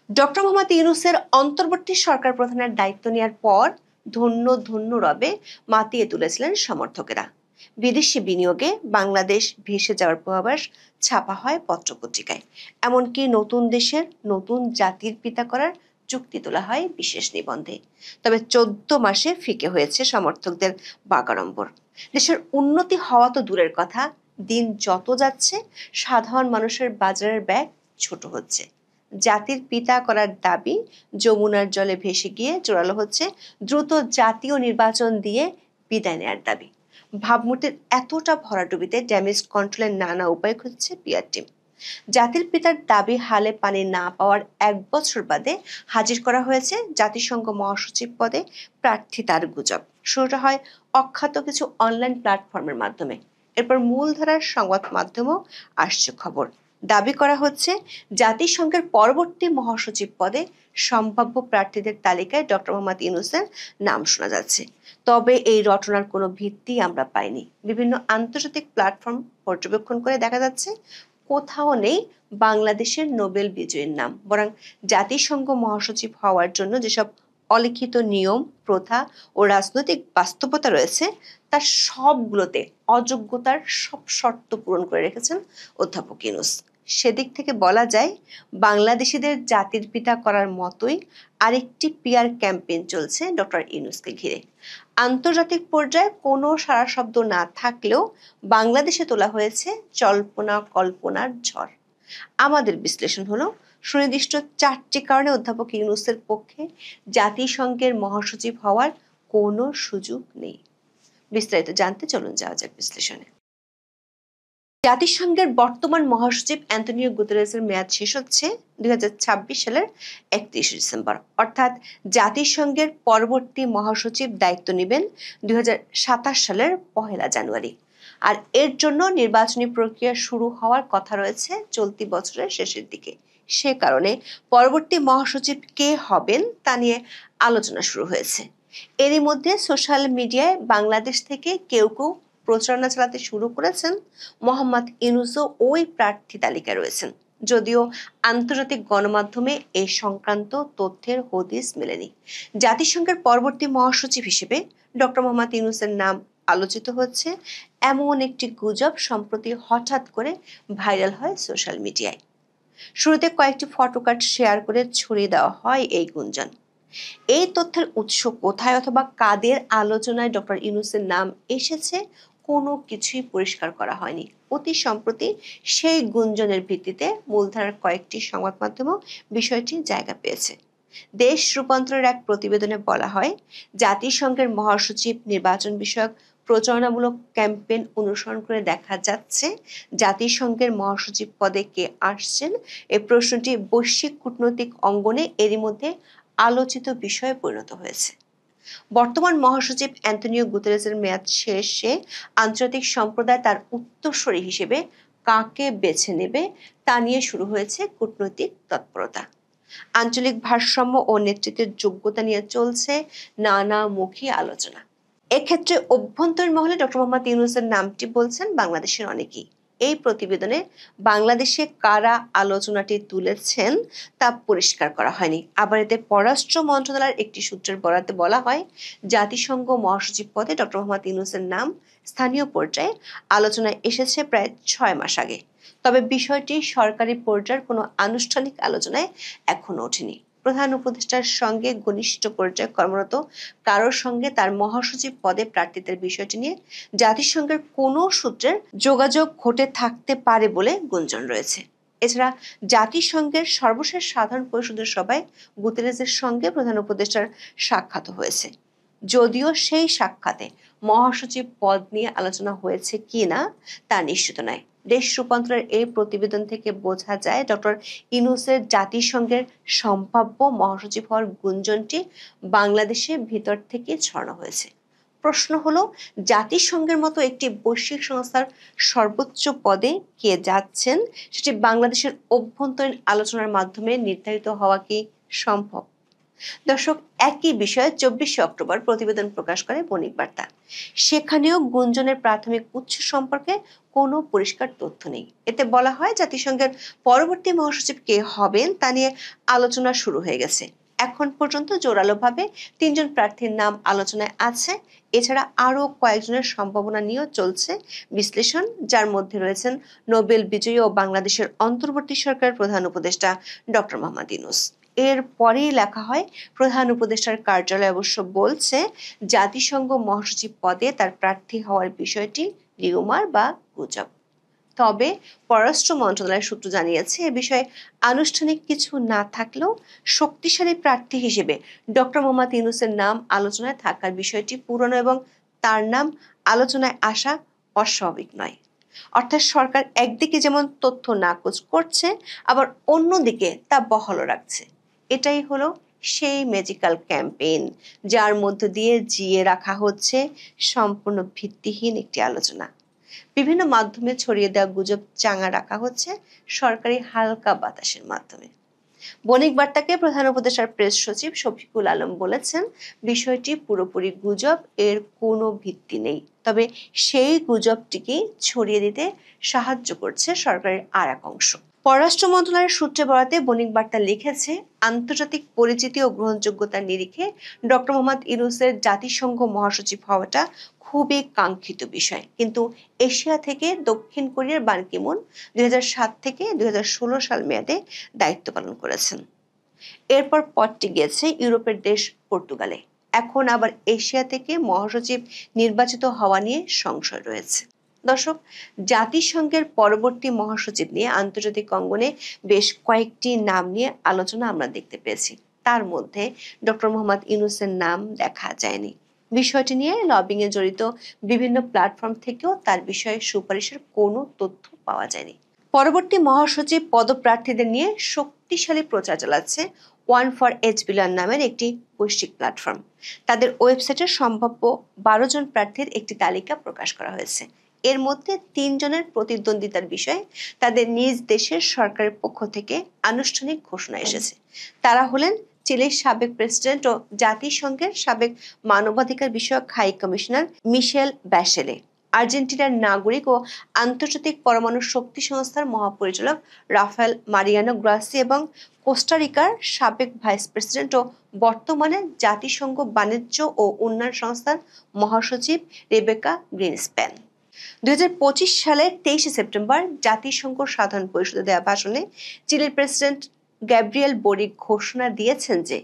Doctor Mohammad ইউনূসের অন্তর্বর্তী সরকার প্রধানের দায়িত্ব নেওয়ার পর ধন্য ধন্য রবে মাতিয়ে তুলেছিলেন সমর্থকেরা। বিদেশি বিনিয়োগে বাংলাদেশ ভেসে যাওয়ার পূর্বাভাস ছাপা হয় পত্রপত্রিকায়। এমনকি নতুন দেশের নতুন জাতির পিতা করার চুক্তি তোলা হয় বিশেষ নিবন্ধে। তবে 14 মাসে ফিকে হয়েছে সমর্থকদের বাগাড়ম্বর। দেশের উন্নতি হওয়া তো দূরের কথা, দিন যত যাচ্ছে সাধারণ মানুষের বাজারের ব্যাগ ছোট হচ্ছে। জাতির পিতা করার দাবি যমুনার জলে ভেসে গিয়ে জোরালো হচ্ছে দ্রুত জাতীয় নির্বাচন দিয়ে বিদায় নেয়ার দাবি। ভাবমূর্তির এতটা ভরাডুবিতে ড্যামেজ কন্ট্রোলের নানা উপায় খুঁজছে পিআর টিম। জাতির পিতার দাবি হালে পানি না পাওয়ার 1 বছর বাদে হাজির করা হয়েছে জাতিসংঘ মহাসচিব পদে প্রার্থী তার গুজব। শুরুটা হয় অখ্যাত কিছু অনলাইন প্ল্যাটফর্মের মাধ্যমে, এরপর মূলধারার সংবাদ মাধ্যমও আসছে খবর। দাবি করা হচ্ছে জাতিসংঘের পরবর্তী মহাসচিব পদে সম্ভাব্য প্রার্থীদের তালিকায় ডক্টর মোহাম্মদ ইউনূসের নাম শোনা যাচ্ছে। তবে এই রটনার কোনো ভিত্তি আমরা পাইনি। বিভিন্ন আন্তর্জাতিক প্ল্যাটফর্ম পর্যবেক্ষণ করে দেখা যাচ্ছে কোথাও নেই বাংলাদেশের নোবেল বিজয়ীর নাম, বরং জাতিসংঘ মহাসচিব হওয়ার জন্য যেসব অলিখিত নিয়ম, প্রথা ও রাজনৈতিক বাস্তবতা রয়েছে তার সবগুলোতে অযোগ্যতার সব শর্ত পূরণ করে রেখেছেন অধ্যাপক ইউনূস। সেদিক থেকে বলা যায় বাংলাদেশিদের জাতির পিতা করার মতোই আরেকটি পিআর ক্যাম্পেইন চলছে ডক্টর ইউনূসকে ঘিরে। আন্তর্জাতিক পর্যায়ে কোনো সাড়া শব্দ না থাকলেও বাংলাদেশে তোলা হয়েছে জল্পনা কল্পনার ঝড়। আমাদের বিশ্লেষণ হলো সুনির্দিষ্ট 4টি কারণে অধ্যাপক ইউনূসের পক্ষে জাতিসংঘের মহাসচিব হওয়ার কোনো সুযোগ নেই। বিস্তারিত জানতে চলুন যাওয়া যাক বিশ্লেষণে। জাতিসংঘের বর্তমান মহাসচিব অ্যান্তোনিও গুতেরেসের মেয়াদ শেষ হচ্ছে 2026 সালের 31 ডিসেম্বর, অর্থাৎ জাতিসংঘের পরবর্তী মহাসচিব দায়িত্ব নেবেন 2027 সালের 1 জানুয়ারি। আর এর জন্য নির্বাচনী প্রক্রিয়া শুরু হওয়ার কথা রয়েছে চলতি বছরের শেষের দিকে। সে কারণে পরবর্তী মহাসচিব কে হবেন তা নিয়ে আলোচনা শুরু হয়েছে। এরই মধ্যে সোশ্যাল মিডিয়ায় বাংলাদেশ থেকে কেউ কেউ প্রচারণা চালাতে শুরু করেছেন মোহাম্মদ ইউনূসও ওই প্রার্থী তালিকায় রয়েছেন, যদিও আন্তর্জাতিক গণমাধ্যমে এ সংক্রান্ত তথ্যের হদিস মেলেনি। জাতিসংঘের পরবর্তী মহাসচিব হিসেবে ডক্টর মোহাম্মদ ইউনূসের নাম আলোচিত হচ্ছে এমন একটি গুজব সম্প্রতি হঠাৎ করে ভাইরাল হয় সোশ্যাল মিডিয়ায়। শুরুতে কয়েকটি ফটোকার্ড শেয়ার করে ছড়িয়ে দেওয়া হয় এই গুঞ্জন। এই তথ্যের উৎস কোথায় অথবা কাদের আলোচনায় ডক্টর ইউনূসের নাম এসেছে কোনো কিছুই পরিষ্কার করা হয়নি। অতি সম্প্রতি সেই গুঞ্জনের ভিত্তিতে মূলধারার কয়েকটি সংবাদ মাধ্যমও বিষয়টি জায়গা পেয়েছে। দেশ রূপান্তরের এক প্রতিবেদনে বলা হয়, জাতিসংঘের মহাসচিব নির্বাচন বিষয়ক প্রচারণামূলক ক্যাম্পেইন অনুসরণ করে দেখা যাচ্ছে জাতিসংঘের মহাসচিব পদে কে আসছেন এই প্রশ্নটি বৈশ্বিক কূটনৈতিক অঙ্গনে এরই মধ্যে আলোচিত বিষয়ে পরিণত হয়েছে। বর্তমান মহাসচিব অ্যান্তোনিও গুতেরেসের মেয়াদ শেষে আন্তর্জাতিক সম্প্রদায় তার উত্তরসূরি হিসেবে কাকে বেছে নেবে তা নিয়ে শুরু হয়েছে কূটনৈতিক তৎপরতা। আঞ্চলিক ভারসাম্য ও নেতৃত্বের যোগ্যতা নিয়ে চলছে নানামুখী আলোচনা। এক্ষেত্রে অভ্যন্তরীণ মহলে ডক্টর মোহাম্মদ ইউনূসের নামটি বলছেন বাংলাদেশের অনেকেই। এই প্রতিবেদনে বাংলাদেশে কারা আলোচনাটি তুলেছেন তা পরিষ্কার করা হয়নি। আবার এতে পররাষ্ট্র মন্ত্রণালয়ের একটি সূত্রের বরাতে বলা হয়, জাতিসংঘ মহাসচিব পদে ডক্টর মোহাম্মদ ইউনূসের নাম স্থানীয় পর্যায়ে আলোচনায় এসেছে প্রায় 6 মাস আগে। তবে বিষয়টি সরকারি পর্যায়ের কোনো আনুষ্ঠানিক আলোচনায় এখনো ওঠেনি। প্রধান উপদেষ্টার সঙ্গে ঘনিষ্ঠ পর্যায়ে কর্মরত কারোর সঙ্গে তার মহাসচিব পদে প্রার্থীদের বিষয়টি নিয়ে জাতিসংঘের কোনো সূত্রের যোগাযোগ ঘটে থাকতে পারে বলে গুঞ্জন রয়েছে। এছাড়া জাতিসংঘের সর্বশেষ সাধারণ পরিষদের সভায় গুতেরেসের সঙ্গে প্রধান উপদেষ্টার সাক্ষাৎ হয়েছে, যদিও সেই সাক্ষাতে মহাসচিব পদ নিয়ে আলোচনা হয়েছে কিনা তা নিশ্চিত নয়। দেশ রূপান্তরের এই প্রতিবেদন থেকে বোঝা যায় ডক্টর ইউনূসের জাতিসংঘের সম্ভাব্য মহাসচিব হওয়ার গুঞ্জনটি বাংলাদেশে ভিতর থেকে ছড়ানো হয়েছে। প্রশ্ন হলো, জাতিসংঘের মতো একটি বৈশ্বিক সংস্থার সর্বোচ্চ পদে কে যাচ্ছেন সেটি বাংলাদেশের অভ্যন্তরীণ আলোচনার মাধ্যমে নির্ধারিত হওয়া কি সম্ভব? দর্শক, একই বিষয়ে 24 অক্টোবর প্রতিবেদন প্রকাশ করে বণিক বার্তা। সেখানেও গুঞ্জনের প্রাথমিক উৎস সম্পর্কে কোনো পরিষ্কার তথ্য নেই। এতে বলা হয় জাতিসংঘের পরবর্তী মহাসচিব কে হবেন তা নিয়ে আলোচনা শুরু হয়ে গেছে। এখন পর্যন্ত জোরালোভাবে 3জন প্রার্থীর নাম আলোচনায় আছে। এছাড়া আরও কয়েকজনের সম্ভাবনা নিয়েও চলছে বিশ্লেষণ, যার মধ্যে রয়েছেন নোবেল বিজয়ী ও বাংলাদেশের অন্তর্বর্তী সরকারের প্রধান উপদেষ্টা ডক্টর মোহাম্মদ ইউনূস। এর পরেই লেখা হয়, প্রধান উপদেষ্টার কার্যালয় অবশ্য বলছে জাতিসংঘ মহাসচিব পদে তার প্রার্থী হওয়ার বিষয়টি রিউমার বা গুজব। তবে পররাষ্ট্র মন্ত্রণালয়ের সূত্র জানিয়েছে এ বিষয়ে আনুষ্ঠানিক কিছু না থাকলেও শক্তিশালী প্রার্থী হিসেবে ডক্টর মোহাম্মদ ইউনূসের নাম আলোচনায় থাকার বিষয়টি পুরনো এবং তার নাম আলোচনায় আসা অস্বাভাবিক নয়। অর্থাৎ সরকার একদিকে যেমন তথ্য নাকচ করছে, আবার অন্যদিকে তা বহাল রাখছে। এটাই হলো সেই ম্যাজিক্যাল ক্যাম্পেইন, যার মধ্য দিয়ে জিয়ে রাখা হচ্ছে সম্পূর্ণ ভিত্তিহীন একটি আলোচনা। বিভিন্ন মাধ্যমে ছড়িয়ে দেওয়া গুজব চাঙা রাখা হচ্ছে সরকারি হালকা বাতাসের মাধ্যমে। বণিক বার্তাকে প্রধান উপদেষ্টার প্রেস সচিব শফিকুল আলম বলেছেন, বিষয়টি পুরোপুরি গুজব, এর কোনো ভিত্তি নেই। তবে সেই গুজবটিকে ছড়িয়ে দিতে সাহায্য করছে সরকারের আর এক অংশ। পররাষ্ট্র মন্ত্রণালয়ের সূত্রে বরাতে বণিক বার্তা লিখেছে, আন্তর্জাতিক পরিচিতি ও গ্রহণযোগ্যতার নিরিখে ডক্টর মোহাম্মদ ইউনূসের জাতিসংঘ মহাসচিব হওয়াটা খুবই কাঙ্ক্ষিত বিষয়। কিন্তু এশিয়া থেকে দক্ষিণ কোরিয়ার বান কি মুন 2007 থেকে 2016 সাল মেয়াদে দায়িত্ব পালন করেছেন। এরপর পদটি গিয়েছে ইউরোপের দেশ পর্তুগালে। এখন আবার এশিয়া থেকে মহাসচিব নির্বাচিত হওয়া নিয়ে সংশয় রয়েছে। দর্শক, জাতিসংঘের পরবর্তী মহাসচিব নিয়ে আন্তর্জাতিক অঙ্গনে বেশ কয়েকটি নাম নিয়ে আলোচনা আমরা দেখতে পেয়েছি। তার মধ্যে ডক্টর মোহাম্মদ ইউনূসের নাম দেখা যায়নি। বিষয়টি নিয়ে লবিংয়ে জড়িত বিভিন্ন প্ল্যাটফর্ম থেকেও তার বিষয়ে সুপারিশের কোনো তথ্য পাওয়া যায়নি। পরবর্তী মহাসচিব পদপ্রার্থীদের নিয়ে শক্তিশালী প্রচার চালাচ্ছে One4H নামের একটি বৈশ্বিক প্ল্যাটফর্ম। তাদের ওয়েবসাইটে সম্ভাব্য 12 জন প্রার্থীর একটি তালিকা প্রকাশ করা হয়েছে। এর মধ্যে 3 জনের প্রতিদ্বন্দ্বিতার বিষয়ে তাদের নিজ দেশের সরকারের পক্ষ থেকে আনুষ্ঠানিক ঘোষণা এসেছে। তারা হলেন চিলির সাবেক প্রেসিডেন্ট ও জাতিসংঘের সাবেক মানবাধিকার বিষয়ক হাই কমিশনার মিশেল ব্যাশেলে, আর্জেন্টিনার নাগরিক ও আন্তর্জাতিক পরমাণু শক্তি সংস্থার মহাপরিচালক রাফায়েল মারিয়ানো গ্রাসি এবং কোস্টারিকার সাবেক ভাইস প্রেসিডেন্ট ও বর্তমানে জাতিসংঘ বাণিজ্য ও উন্নয়ন সংস্থার মহাসচিব রেবেকা গ্রিনস্প্যান। 2025 সালের 23 সেপ্টেম্বর জাতিসংঘ সাধারণ পরিষদে দেওয়া ভাষণে চিলির প্রেসিডেন্ট গ্যাব্রিয়েল বোরিক ঘোষণা দিয়েছেন যে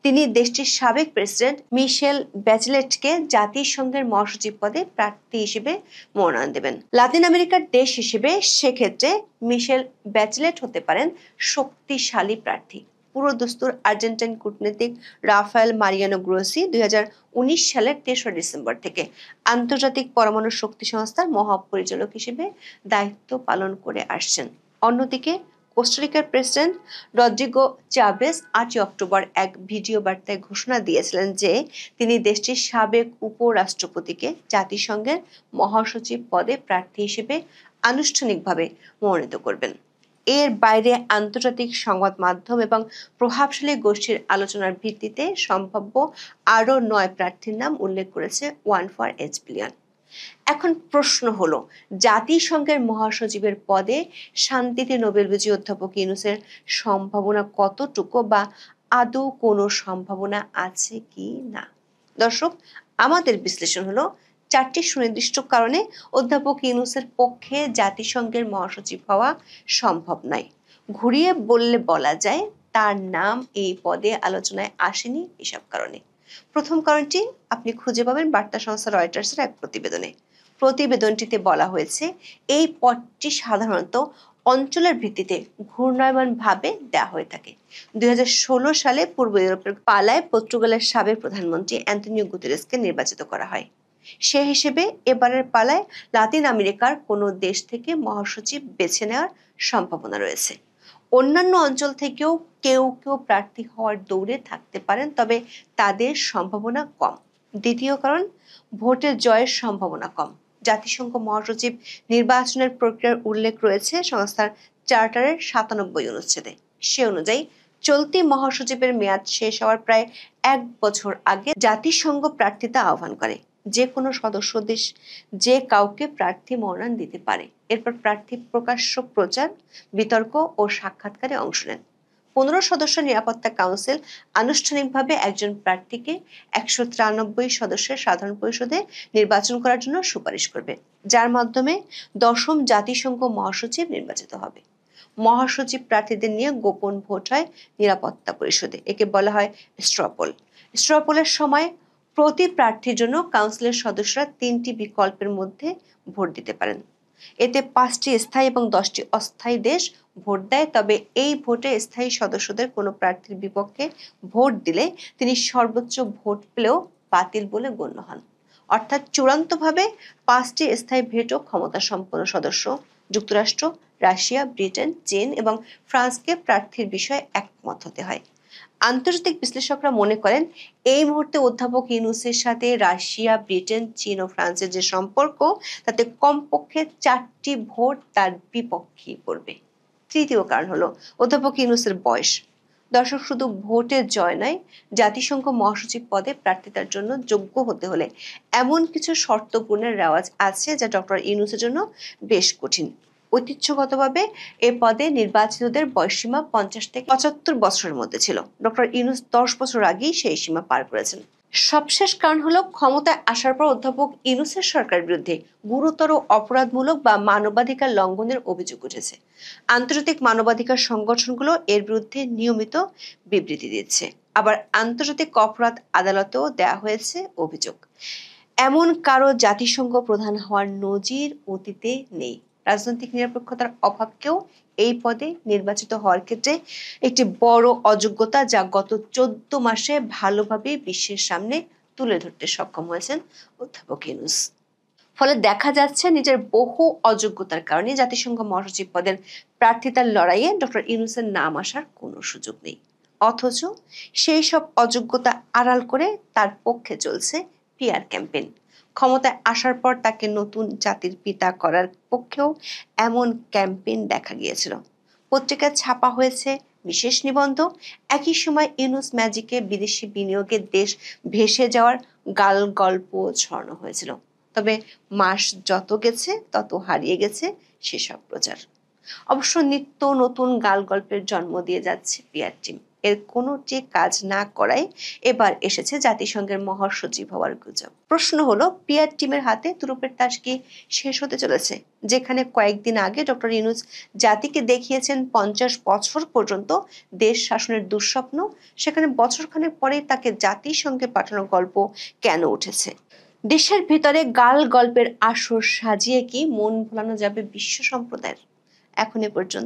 তিনি দেশটির সাবেক প্রেসিডেন্ট মিশেল ব্যাচেলেটকে জাতিসংঘের মহাসচিব পদে প্রার্থী হিসেবে মনোনয়ন দেবেন। লাতিন আমেরিকার দেশ হিসেবে সেক্ষেত্রে মিশেল ব্যাচেলেট হতে পারেন শক্তিশালী প্রার্থী। পুরোদস্তুর আর্জেন্টাইন কূটনীতিক রাফায়েল মারিয়ানো গ্রোসি 2019 সালের 3রা ডিসেম্বর থেকে আন্তর্জাতিক পরমাণু শক্তি সংস্থার মহাপরিচালক হিসেবে দায়িত্ব পালন করে আসছেন। অন্যদিকে কোস্টারিকার প্রেসিডেন্ট রদ্রিগো চাভেজ 8 অক্টোবর এক ভিডিও বার্তায় ঘোষণা দিয়েছিলেন যে তিনি দেশটির সাবেক উপরাষ্ট্রপতিকে জাতিসংঘের মহাসচিব পদে প্রার্থী হিসেবে আনুষ্ঠানিকভাবে মনোনীত করবেন। এর বাইরে আন্তর্জাতিক সংবাদ মাধ্যম এবং প্রভাবশালী গোষ্ঠীর আলোচনার ভিত্তিতে সম্ভাব্য আরও 9 প্রার্থীর নাম উল্লেখ করেছে One4H। এখন প্রশ্ন হলো, জাতিসংঘের মহাসচিবের পদে শান্তিতে নোবেল বিজয়ী অধ্যাপক ইউনূসের সম্ভাবনা কতটুকু বা আদৌ কোনো সম্ভাবনা আছে কি না? দর্শক, আমাদের বিশ্লেষণ হলো 4টি সুনির্দিষ্ট কারণে অধ্যাপক ইউনূসের পক্ষে জাতিসংঘের মহাসচিব হওয়া সম্ভব নয়। ঘুরিয়ে বললে বলা যায় তার নাম এই পদে আলোচনায় আসেনি এসব কারণে। প্রথম কারণটি আপনি খুঁজে পাবেন বার্তা সংস্থা রয়টার্সের এক প্রতিবেদনে। প্রতিবেদনটিতে বলা হয়েছে এই পদটি সাধারণত অঞ্চলের ভিত্তিতে ঘূর্ণায়মানভাবে দেওয়া হয়ে থাকে। 2016 সালে পূর্ব ইউরোপের পালায় পর্তুগালের সাবেক প্রধানমন্ত্রী অ্যান্তনিও গুতেরেসকে নির্বাচিত করা হয়। সে হিসেবে এবারের পালায় লাতিন আমেরিকার কোনো দেশ থেকে মহাসচিব বেছে নেওয়ার সম্ভাবনা রয়েছে। অন্যান্য অঞ্চল থেকেও কেউ কেউ প্রার্থী হওয়ার দৌড়ে থাকতে পারেন, তবে তাদের সম্ভাবনা কম। দ্বিতীয় কারণ, ভোটে জয়ের সম্ভাবনা কম। জাতিসংঘ মহাসচিব নির্বাচনের প্রক্রিয়ার উল্লেখ রয়েছে সংস্থার চার্টারের 97 অনুচ্ছেদে। সে অনুযায়ী চলতি মহাসচিবের মেয়াদ শেষ হওয়ার প্রায় 1 বছর আগে জাতিসংঘ প্রার্থিতা আহ্বান করে। যে কোনো সদস্য দেশ যে কাউকে প্রার্থী মনোনয়ন দিতে পারে। এরপর প্রার্থী প্রকাশ্য প্রচার, বিতর্ক ও সাক্ষাৎকারে অংশ নেন। 15 সদস্য নিরাপত্তা কাউন্সিল আনুষ্ঠানিকভাবে একজন প্রার্থীকে 193 সদস্যের সাধারণ পরিষদে নির্বাচন করার জন্য সুপারিশ করবে, যার মাধ্যমে 10ম জাতিসংঘ মহাসচিব নির্বাচিত হবে। মহাসচিব প্রার্থীদের নিয়ে গোপন ভোট হয় নিরাপত্তা পরিষদে। একে বলা হয় স্ট্রপোল। স্ট্রপোলের সময় প্রতি প্রার্থীর জন্য কাউন্সিলের সদস্যরা 3টি বিকল্পের মধ্যে ভোট দিতে পারেন। এতে 5টি স্থায়ী এবং 10টি অস্থায়ী দেশ ভোট দেয়। তবে এই ভোটে স্থায়ী সদস্যদের কোনো প্রার্থীর বিপক্ষে ভোট দিলে তিনি সর্বোচ্চ ভোট পেলেও বাতিল বলে গণ্য হন। অর্থাৎ চূড়ান্তভাবে 5টি স্থায়ী ভেটো ক্ষমতা সম্পন্ন সদস্য যুক্তরাষ্ট্র, রাশিয়া, ব্রিটেন, চীন এবং ফ্রান্সকে প্রার্থীর বিষয়ে একমত হতে হয়। আন্তর্জাতিক বিশ্লেষকরা মনে করেন, এই মুহূর্তে অধ্যাপক ইউনূসের সাথে রাশিয়া, ব্রিটেন, চীন ও ফ্রান্সের যে সম্পর্ক, তাতে কমপক্ষে 4টি ভোট তার বিপক্ষেই পড়বে। তৃতীয় কারণ হলো অধ্যাপক ইউনূসের বয়স। দর্শক, শুধু ভোটের জয় নয়, জাতিসংঘ মহাসচিব পদে প্রার্থিতার জন্য যোগ্য হতে হলে এমন কিছু শর্ত পূরণের রেওয়াজ আছে যা ডক্টর ইউনূসের জন্য বেশ কঠিন। ঐতিহ্যগতভাবে এ পদে নির্বাচিতদের বয়সসীমা 50 থেকে 75 বছরের মধ্যে ছিল। ডক্টর ইউনূস 10 বছর আগেই সেই সীমা পার করেছেন। সবশেষ কারণ হলো, ক্ষমতায় আসার পর অধ্যাপক ইউনূসের সরকারের বিরুদ্ধে গুরুতর অপরাধমূলক বা মানবাধিকার লঙ্ঘনের অভিযোগ উঠেছে। আন্তর্জাতিক মানবাধিকার সংগঠনগুলো এর বিরুদ্ধে নিয়মিত বিবৃতি দিচ্ছে। আবার আন্তর্জাতিক অপরাধ আদালতেও দেয়া হয়েছে অভিযোগ। এমন কারো জাতিসংঘ প্রধান হওয়ার নজির অতীতে নেই। রাজনৈতিক নিরপেক্ষতার অভাবকেও এই পদে নির্বাচিত হওয়ার ক্ষেত্রে একটি বড় অযোগ্যতা, যা গত 14 মাসে ভালোভাবে বিশ্বের সামনে তুলে ধরতে সক্ষম হয়েছেন অধ্যাপক ইউনূস। ফলে দেখা যাচ্ছে, নিজের বহু অযোগ্যতার কারণে জাতিসংঘ মহাসচিব পদের প্রার্থিতার লড়াইয়ে ডক্টর ইউনূসের নাম আসার কোনো সুযোগ নেই। অথচ সেই সব অযোগ্যতা আড়াল করে তার পক্ষে চলছে পিআর ক্যাম্পেইন। ক্ষমতায় আসার পর তাকে নতুন জাতির পিতা করার পক্ষেও এমন ক্যাম্পেইন দেখা গিয়েছিল। পত্রিকায় ছাপা হয়েছে বিশেষ নিবন্ধ। একই সময় ইউনূস ম্যাজিকে বিদেশি বিনিয়োগের দেশ ভেসে যাওয়ার গাল গল্প ছড়ানো হয়েছিল। তবে মাস যত গেছে তত হারিয়ে গেছে সেসব প্রচার। অবশ্য নিত্য নতুন গাল গল্পের জন্ম দিয়ে যাচ্ছে পিআর টিম। এর কোনোটি কাজ না করায় এবার এসেছে জাতিসংঘের মহাসচিব হওয়ার গুজব। প্রশ্ন হলো, পিআর টিমের হাতে তুরুপের তাস কি শেষ হতে চলেছে? যেখানে কয়েকদিন আগে ডক্টর ইউনূস জাতিকে দেখিয়েছেন 50 বছর পর্যন্ত দেশ শাসনের দুঃস্বপ্ন, সেখানে বছরখানেক পরেই তাকে জাতিসংঘে পাঠানোর গল্প কেন উঠেছে? দেশের ভিতরে গাল গল্পের আসর সাজিয়ে কি মন ভোলানো যাবে বিশ্ব সম্প্রদায়ের? এখন এ পর্যন্ত।